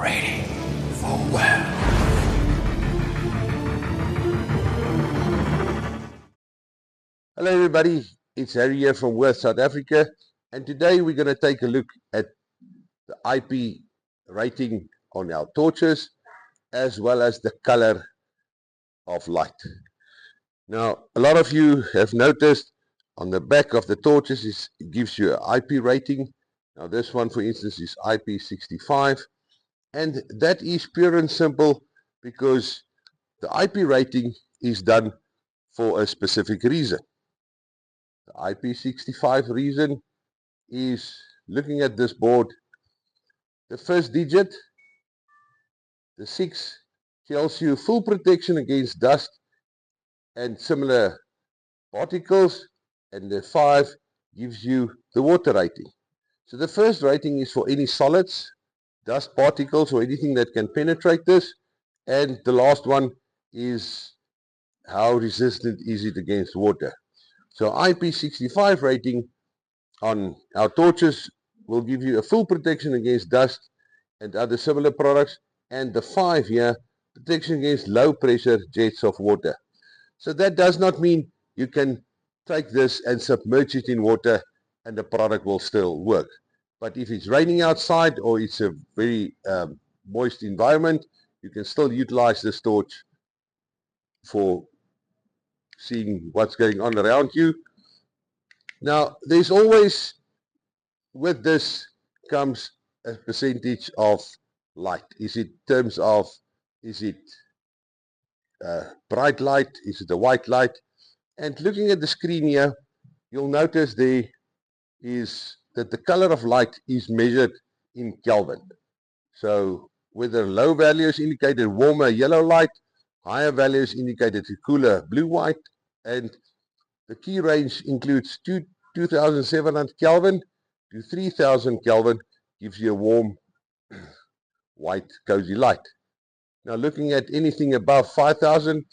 Ready for wealth. Hello everybody, it's Harry here from Worth, South Africa, and today we're going to take a look at the IP rating on our torches as well as the color of light. Now, a lot of you have noticed on the back of the torches it gives you an IP rating. Now this one, for instance, is IP65, and that is pure and simple because the IP rating is done for a specific reason. The IP65 reason is, looking at this board, the first digit, the 6, tells you full protection against dust and similar particles, and the 5 gives you the water rating. So the first rating is for any solids, dust particles or anything that can penetrate this, and the last one is how resistant is it against water. So IP65 rating on our torches will give you a full protection against dust and other similar products, and the 5 here, protection against low pressure jets of water. So that does not mean you can take this and submerge it in water and the product will still work. But if it's raining outside or it's a very moist environment, you can still utilize this torch for seeing what's going on around you. Now, there's always, with this comes a percentage of light. Is it terms of, is it bright light, is it a white light? And looking at the screen here, you'll notice there is that the color of light is measured in Kelvin. So whether low values indicated warmer yellow light, higher values indicated cooler blue-white, and the key range includes 2700 Kelvin to 3000 Kelvin, gives you a warm white cozy light. Now looking at anything above 5000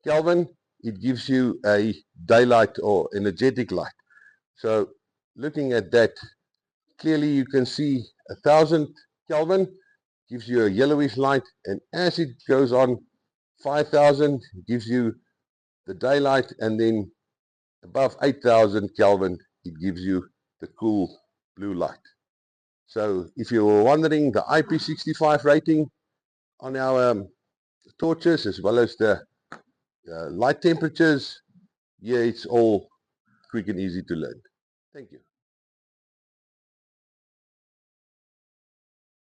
Kelvin, it gives you a daylight or energetic light. So looking at that, clearly you can see 1000 Kelvin gives you a yellowish light, and as it goes on, 5000 gives you the daylight, and then above 8000 Kelvin it gives you the cool blue light. So if you were wondering, the IP65 rating on our torches as well as the light temperatures, yeah, it's all quick and easy to learn. Thank you.